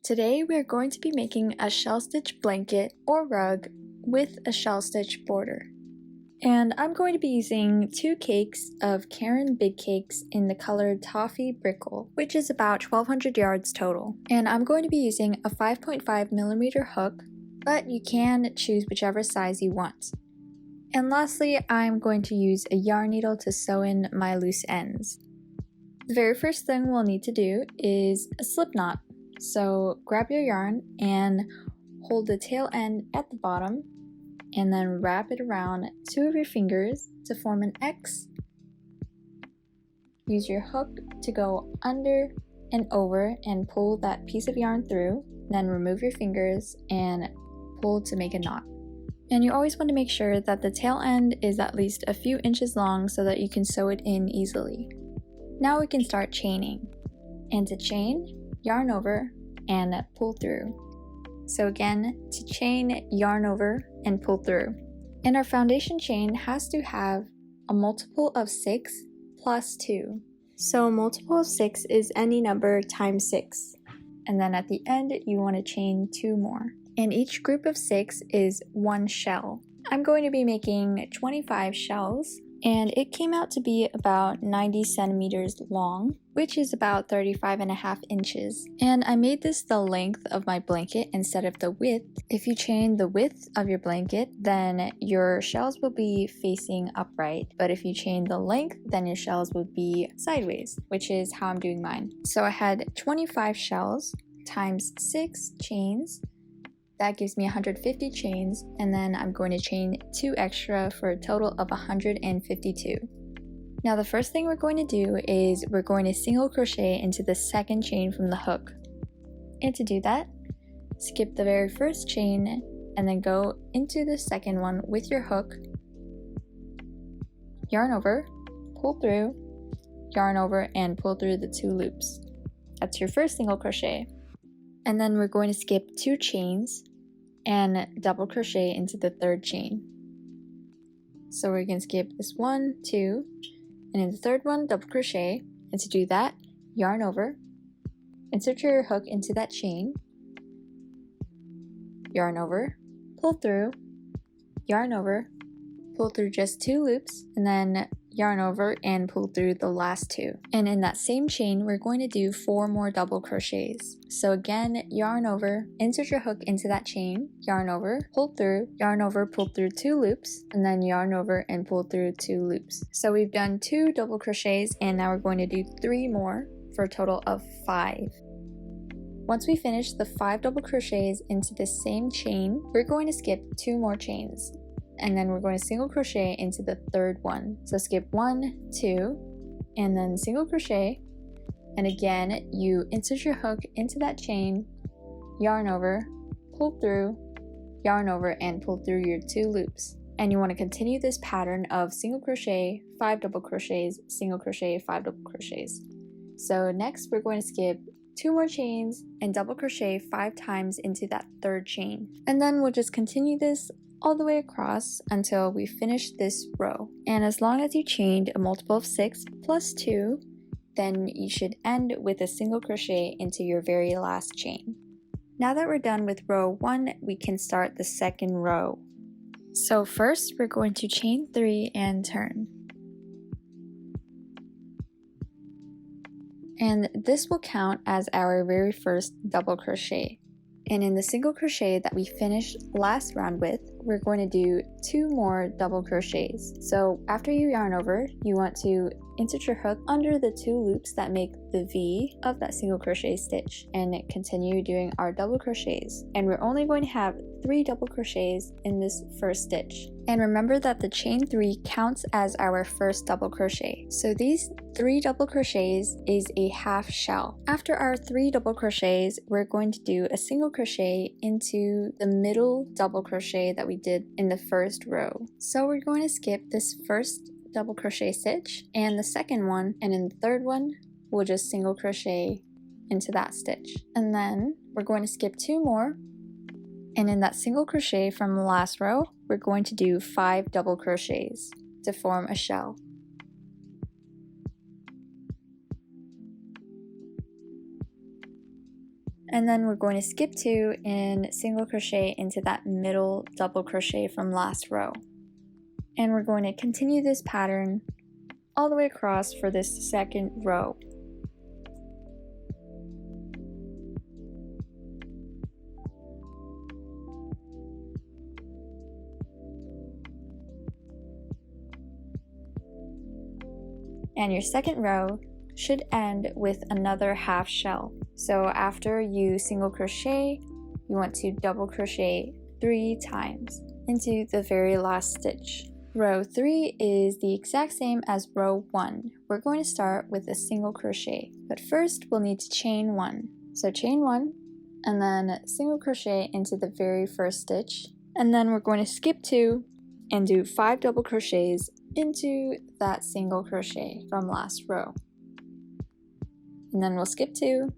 Today we are going to be making a shell stitch blanket or rug with a shell stitch border. And I'm going to be using 2 cakes of Caron Big Cakes in the color Toffee Brickle, which is about 1200 yards total. And I'm going to be using a 5.5mm hook, but you can choose whichever size you want. And lastly, I'm going to use a yarn needle to sew in my loose ends. The very first thing we'll need to do is a slip knot. So grab your yarn and hold the tail end at the bottom and then wrap it around 2 of your fingers to form an X. Use your hook to go under and over and pull that piece of yarn through, then remove your fingers and pull to make a knot. And you always want to make sure that the tail end is at least a few inches long so that you can sew it in easily. Now we can start chaining. And to chain, yarn over and pull through. So again, to chain, yarn over and pull through. And our foundation chain has to have a multiple of 6 plus 2. So a multiple of 6 is any number times 6. And then at the end, you want to chain 2 more. And each group of 6 is 1 shell. I'm going to be making 25 shells, and it came out to be about 90 centimeters long, which is about 35.5 inches. And I made this the length of my blanket instead of the width. If you chain the width of your blanket, then your shells will be facing upright. But if you chain the length, then your shells will be sideways, which is how I'm doing mine. So I had 25 shells times 6 chains. That gives me 150 chains, and then I'm going to chain 2 extra for a total of 152. Now the first thing we're going to do is we're going to single crochet into the second chain from the hook. And to do that, skip the very first chain and then go into the second one with your hook, yarn over, pull through, yarn over, and pull through the 2 loops. That's your first single crochet. And then we're going to skip 2 chains and double crochet into the 3rd chain. So we're going to skip this 1, 2, and in the 3rd one, double crochet. And to do that, yarn over, insert your hook into that chain, yarn over, pull through, yarn over, pull through just 2 loops, and then yarn over and pull through the last 2. And in that same chain, we're going to do 4 more double crochets. So again, yarn over, insert your hook into that chain, yarn over, pull through, yarn over, pull through 2 loops, and then yarn over and pull through 2 loops. So we've done 2 double crochets, and now we're going to do 3 more for a total of 5. Once we finish the 5 double crochets into the same chain, we're going to skip 2 more chains. And then we're going to single crochet into the 3rd one. So skip 1, 2, and then single crochet. And again, you insert your hook into that chain, yarn over, pull through, yarn over, and pull through your 2 loops. And you want to continue this pattern of single crochet, 5 double crochets, single crochet, 5 double crochets. So next we're going to skip 2 more chains and double crochet 5 times into that 3rd chain. And then we'll just continue this all the way across until we finish this row. And as long as you chained a multiple of 6 plus 2, then you should end with a single crochet into your very last chain. Now that we're done with row 1, we can start the second row. So first we're going to chain 3 and turn. And this will count as our very first double crochet. And in the single crochet that we finished last round with, we're going to do 2 more double crochets. So after you yarn over, you want to insert your hook under the 2 loops that make the V of that single crochet stitch and continue doing our double crochets. And we're only going to have 3 double crochets in this first stitch. And remember that the chain 3 counts as our first double crochet. So these 3 double crochets is a half shell. After our 3 double crochets, we're going to do a single crochet into the middle double crochet that we did in the first row. So we're going to skip this first double crochet stitch and the second one, and in the 3rd one, we'll just single crochet into that stitch. And then we're going to skip 2 more. And in that single crochet from the last row, we're going to do 5 double crochets to form a shell. And then we're going to skip 2 and single crochet into that middle double crochet from last row. And we're going to continue this pattern all the way across for this second row. And your second row should end with another half shell. So after you single crochet, you want to double crochet 3 times into the very last stitch. Row 3 is the exact same as row 1. We're going to start with a single crochet, but first we'll need to chain 1. So chain 1 and then single crochet into the very first stitch, and then we're going to skip 2 and do 5 double crochets into that single crochet from last row. And then we'll skip 2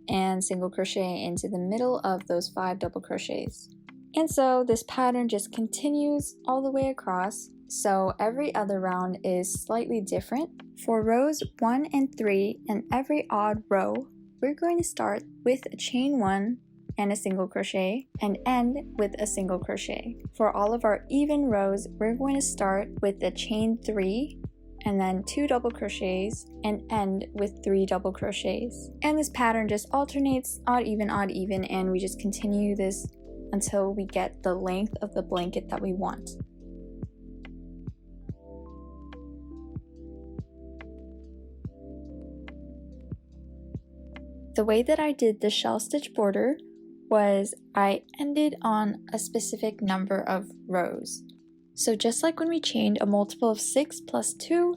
and single crochet into the middle of those 5 double crochets. And so this pattern just continues all the way across, so every other round is slightly different. For rows 1 and 3 and every odd row, we're going to start with a chain 1 and a single crochet and end with a single crochet. For all of our even rows, we're going to start with a chain 3 and then 2 double crochets and end with 3 double crochets. And this pattern just alternates odd, even, and we just continue this until we get the length of the blanket that we want. The way that I did the shell stitch border was I ended on a specific number of rows. So just like when we chained a multiple of 6 plus 2,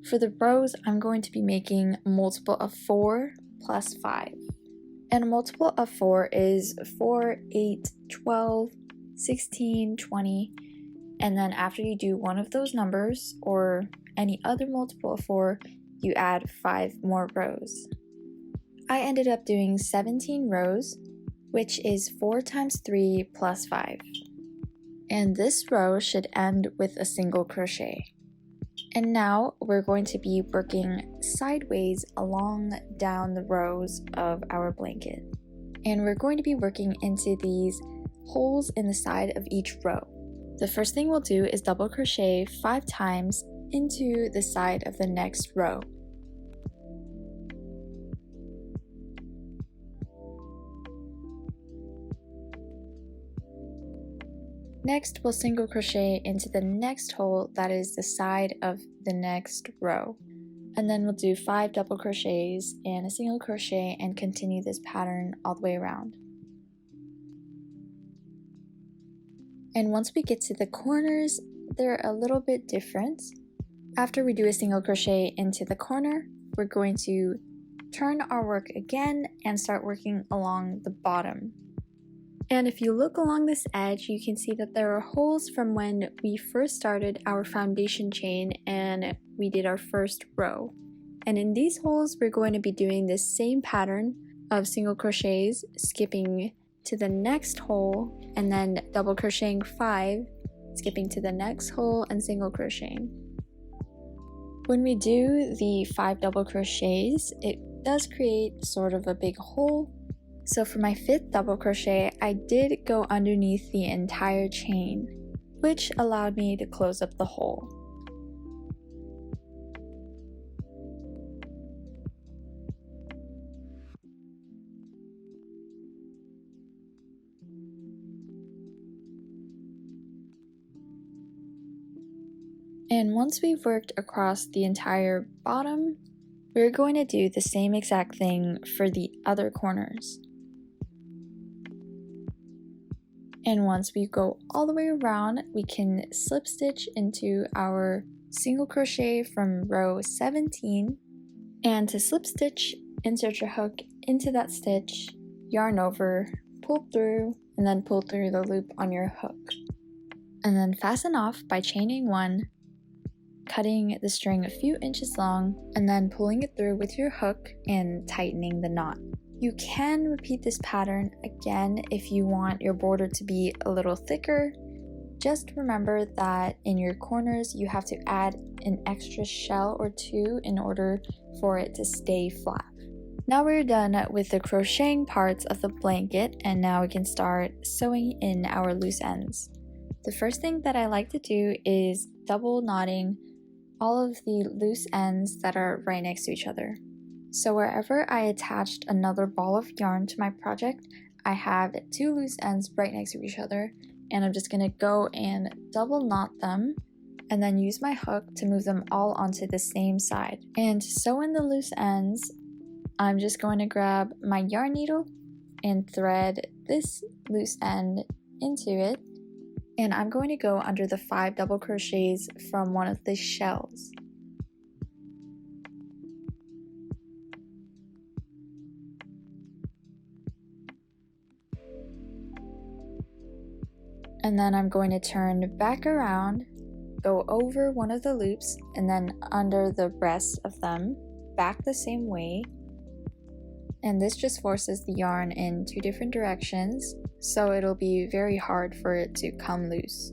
for the rows I'm going to be making a multiple of 4 plus 5. And a multiple of 4 is 4, 8, 12, 16, 20, and then after you do one of those numbers or any other multiple of 4, you add 5 more rows. I ended up doing 17 rows, which is 4 times 3 plus 5. And this row should end with a single crochet. And now we're going to be working sideways along down the rows of our blanket. And we're going to be working into these holes in the side of each row. The first thing we'll do is double crochet 5 times into the side of the next row. Next, we'll single crochet into the next hole that is the side of the next row. And then we'll do 5 double crochets and a single crochet and continue this pattern all the way around. And once we get to the corners, they're a little bit different. After we do a single crochet into the corner, we're going to turn our work again and start working along the bottom. And if you look along this edge, you can see that there are holes from when we first started our foundation chain and we did our first row. And in these holes, we're going to be doing this same pattern of single crochets, skipping to the next hole, and then double crocheting 5, skipping to the next hole and single crocheting. When we do the 5 double crochets, it does create sort of a big hole. So for my 5th double crochet, I did go underneath the entire chain, which allowed me to close up the hole. And once we've worked across the entire bottom, we're going to do the same exact thing for the other corners. And once we go all the way around, we can slip stitch into our single crochet from row 17. And to slip stitch, insert your hook into that stitch, yarn over, pull through, and then pull through the loop on your hook. And then fasten off by chaining 1, cutting the string a few inches long, and then pulling it through with your hook and tightening the knot. You can repeat this pattern again if you want your border to be a little thicker. Just remember that in your corners you have to add an extra shell or 2 in order for it to stay flat. Now we're done with the crocheting parts of the blanket, and now we can start sewing in our loose ends. The first thing that I like to do is double knotting all of the loose ends that are right next to each other. So wherever I attached another ball of yarn to my project, I have 2 loose ends right next to each other, and I'm just gonna go and double knot them and then use my hook to move them all onto the same side. And to sew in the loose ends, I'm just going to grab my yarn needle and thread this loose end into it, and I'm going to go under the 5 double crochets from one of the shells. And then I'm going to turn back around, go over one of the loops, and then under the rest of them, back the same way. And this just forces the yarn in 2 different directions, so it'll be very hard for it to come loose.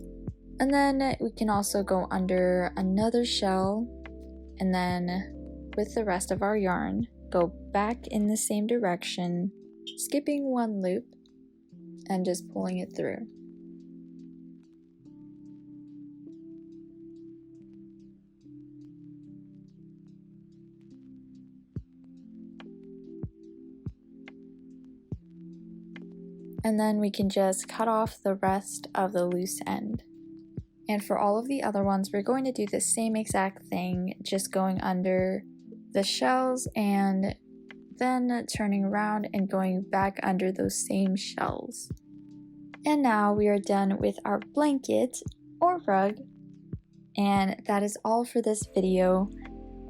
And then we can also go under another shell, and then with the rest of our yarn, go back in the same direction, skipping 1 loop, and just pulling it through. And then we can just cut off the rest of the loose end. And for all of the other ones, we're going to do the same exact thing, just going under the shells and then turning around and going back under those same shells. And now we are done with our blanket or rug, and that is all for this video.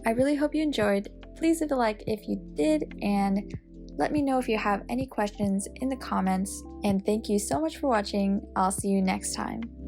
I really hope you enjoyed. Please leave a like if you did, and let me know if you have any questions in the comments, and thank you so much for watching. I'll see you next time.